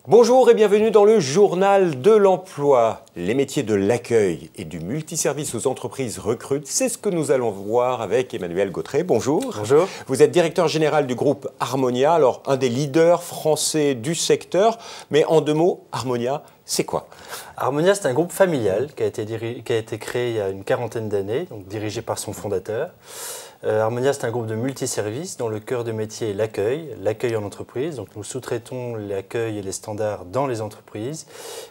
Bonjour et bienvenue dans le journal de l'emploi. Les métiers de l'accueil et du multiservice aux entreprises recrutent, c'est ce que nous allons voir avec Emmanuel Gautret. Bonjour. Bonjour. Vous êtes directeur général du groupe Harmonia, alors un des leaders français du secteur. Mais en 2 mots, Harmonia, c'est quoi? Harmonia, c'est un groupe familial qui a été créé il y a une 40aine d'années, donc dirigé par son fondateur. Harmonia, c'est un groupe de multiservices dont le cœur de métier est l'accueil en entreprise. Donc nous sous-traitons l'accueil et les standards dans les entreprises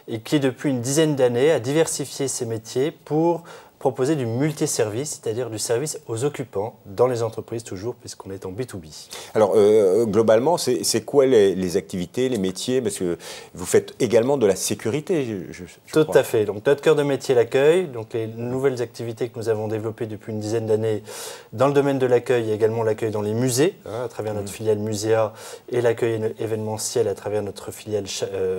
et qui, depuis une dizaine d'années, a diversifié ses métiers pour proposer du multiservice, c'est-à-dire du service aux occupants dans les entreprises toujours, puisqu'on est en B2B. Alors, globalement, c'est quoi les activités, les métiers? Parce que vous faites également de la sécurité, je Tout crois. à fait. Donc, notre cœur de métier est l'accueil. Donc, les nouvelles activités que nous avons développées depuis une dizaine d'années dans le domaine de l'accueil, également l'accueil dans les musées, à travers notre filiale Muséa, et l'accueil événementiel à travers notre filiale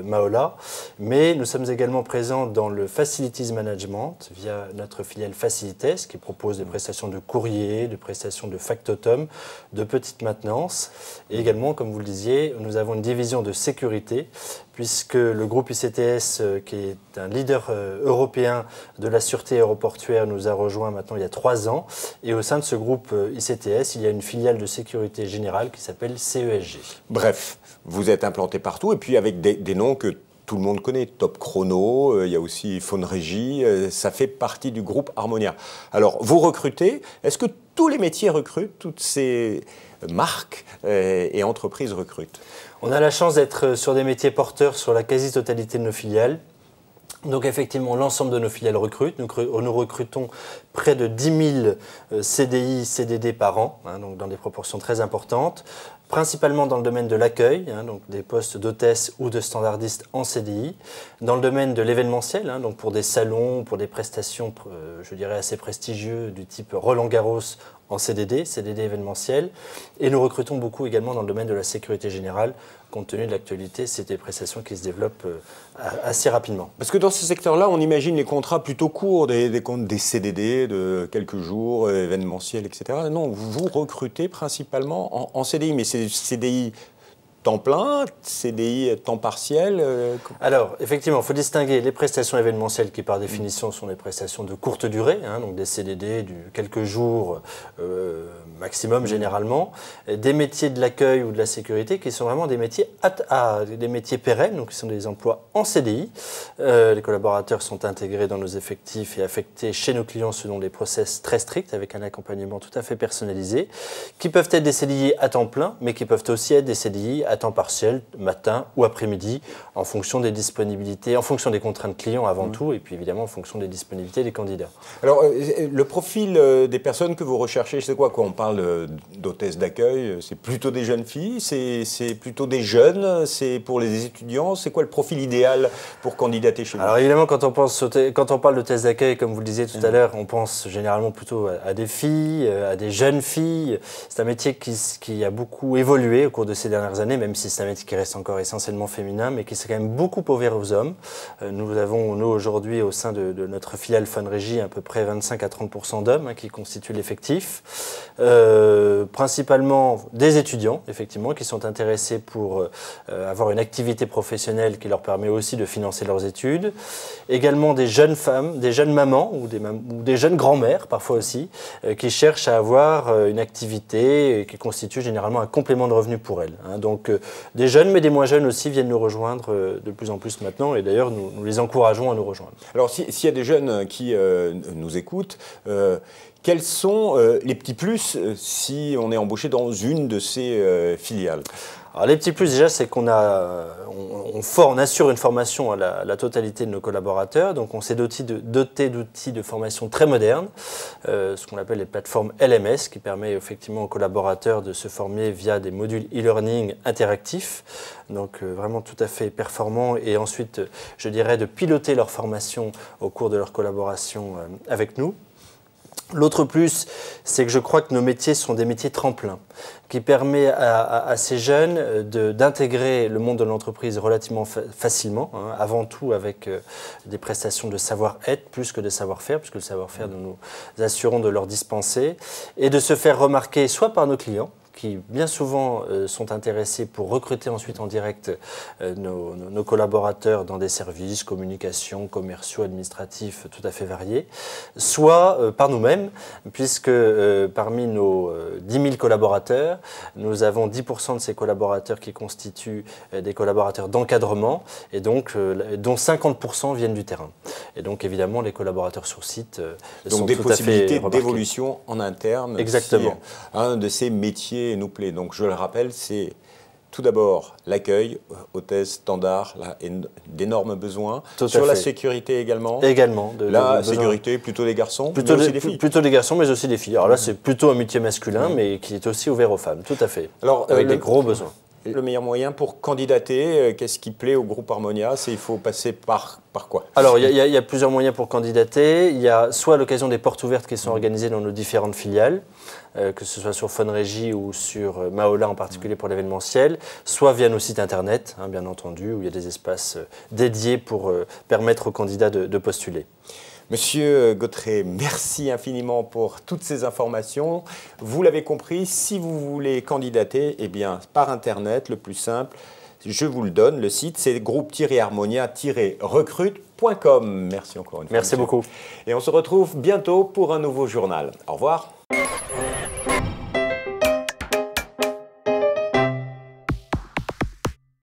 Maola. Mais nous sommes également présents dans le Facilities Management via notre filiale Facilites, qui propose des prestations de courrier, de prestations de factotum, de petite maintenance. Et également, comme vous le disiez, nous avons une division de sécurité, puisque le groupe ICTS, qui est un leader européen de la sûreté aéroportuaire, nous a rejoint maintenant il y a 3 ans. Et au sein de ce groupe ICTS, il y a une filiale de sécurité générale qui s'appelle CESG. Bref, vous êtes implanté partout et puis avec des noms que tout le monde connaît, Top Chrono, il y a aussi Phone Régie, ça fait partie du groupe Harmonia. Alors, vous recrutez, est-ce que tous les métiers recrutent, toutes ces marques et entreprises recrutent? On a la chance d'être sur des métiers porteurs sur la quasi-totalité de nos filiales. Donc effectivement, l'ensemble de nos filiales recrutent. Nous recrutons près de 10 000 CDI, CDD par an, donc dans des proportions très importantes, principalement dans le domaine de l'accueil, donc des postes d'hôtesse ou de standardiste en CDI, dans le domaine de l'événementiel, donc pour des salons, pour des prestations, je dirais, assez prestigieux du type Roland-Garros en CDD événementiel, et nous recrutons beaucoup également dans le domaine de la sécurité générale. Compte tenu de l'actualité, c'est des prestations qui se développent assez rapidement. Parce que dans ce secteur-là, on imagine les contrats plutôt courts, des CDD de quelques jours, événementiels, etc. Non, vous recrutez principalement en CDI, mais c'est CDI temps plein, CDI temps partiel Alors, effectivement, il faut distinguer les prestations événementielles qui, par définition, sont des prestations de courte durée, donc des CDD de quelques jours maximum généralement, des métiers de l'accueil ou de la sécurité qui sont vraiment des métiers, des métiers pérennes, donc qui sont des emplois en CDI. Les collaborateurs sont intégrés dans nos effectifs et affectés chez nos clients selon des process très stricts avec un accompagnement tout à fait personnalisé, qui peuvent être des CDI à temps plein, mais qui peuvent aussi être des CDI à temps partiel, matin ou après-midi, en fonction des disponibilités, en fonction des contraintes clients avant tout, et puis évidemment en fonction des disponibilités des candidats. Alors, le profil des personnes que vous recherchez, c'est quoi? Quand on parle d'hôtesse d'accueil, c'est plutôt des jeunes filles, c'est plutôt des jeunes, c'est pour les étudiants, c'est quoi le profil idéal pour candidater chez vous? Alors évidemment, quand on parle d'hôtesse d'accueil, comme vous le disiez tout à l'heure, on pense généralement plutôt à des filles, à des jeunes filles. C'est un métier qui a beaucoup évolué au cours de ces dernières années, même si c'est un métier qui reste encore essentiellement féminin, mais qui s'est quand même beaucoup ouvert aux hommes. Nous avons, aujourd'hui, au sein de notre filiale Phone Régie, à peu près 25 à 30% d'hommes qui constituent l'effectif. Principalement des étudiants, effectivement, qui sont intéressés pour avoir une activité professionnelle qui leur permet aussi de financer leurs études. Également des jeunes femmes, des jeunes mamans ou des jeunes grand-mères, parfois aussi, qui cherchent à avoir une activité qui constitue généralement un complément de revenu pour elles. Donc des jeunes, mais des moins jeunes aussi viennent nous rejoindre de plus en plus maintenant, et d'ailleurs nous les encourageons à nous rejoindre. Alors s'il y a des jeunes qui nous écoutent, quels sont les petits plus si on est embauché dans une de ces filiales? Alors, les petits plus, déjà, c'est qu'on assure une formation à la totalité de nos collaborateurs. Donc, on s'est doté d'outils de formation très modernes, ce qu'on appelle les plateformes LMS, qui permet effectivement aux collaborateurs de se former via des modules e-learning interactifs. Donc, vraiment tout à fait performants. Et ensuite, je dirais, de piloter leur formation au cours de leur collaboration avec nous. L'autre plus, c'est que je crois que nos métiers sont des métiers tremplins, qui permet à ces jeunes d'intégrer le monde de l'entreprise relativement facilement, avant tout avec des prestations de savoir-être plus que de savoir-faire, puisque le savoir-faire, nous nous assurons de leur dispenser, et de se faire remarquer soit par nos clients, qui bien souvent sont intéressés pour recruter ensuite en direct nos collaborateurs dans des services, communication, commerciaux, administratifs tout à fait variés, soit par nous-mêmes, puisque parmi nos 10 000 collaborateurs, nous avons 10% de ces collaborateurs qui constituent des collaborateurs d'encadrement, et donc dont 50% viennent du terrain. Et donc évidemment, les collaborateurs sur site sont des tout à fait possibilités remarqués. d'évolution en interne. Exactement. Si un de ces métiers nous plaît. Donc je le rappelle, c'est tout d'abord l'accueil, hôtesse, standard, là, d'énormes besoins. Sur la sécurité également. Également. La sécurité, plutôt des garçons, plutôt mais aussi des filles. Plutôt des garçons, mais aussi des filles. Alors là, c'est plutôt un métier masculin, mais qui est aussi ouvert aux femmes, tout à fait. Alors, avec des gros besoins. Le meilleur moyen pour candidater, qu'est-ce qui plaît au groupe Harmonia? Il faut passer par quoi? Alors, il y a plusieurs moyens pour candidater. Il y a soit à l'occasion des portes ouvertes qui sont organisées dans nos différentes filiales, que ce soit sur Fonrégie ou sur Mahola en particulier pour l'événementiel, soit via nos sites internet, hein, bien entendu, où il y a des espaces dédiés pour permettre aux candidats de postuler. Monsieur Gautret, merci infiniment pour toutes ces informations. Vous l'avez compris, si vous voulez candidater, eh bien, par Internet, le plus simple, je vous le donne, le site, c'est groupe-harmonia-recrute.com. Merci encore une fois. Merci beaucoup. Et on se retrouve bientôt pour un nouveau journal. Au revoir.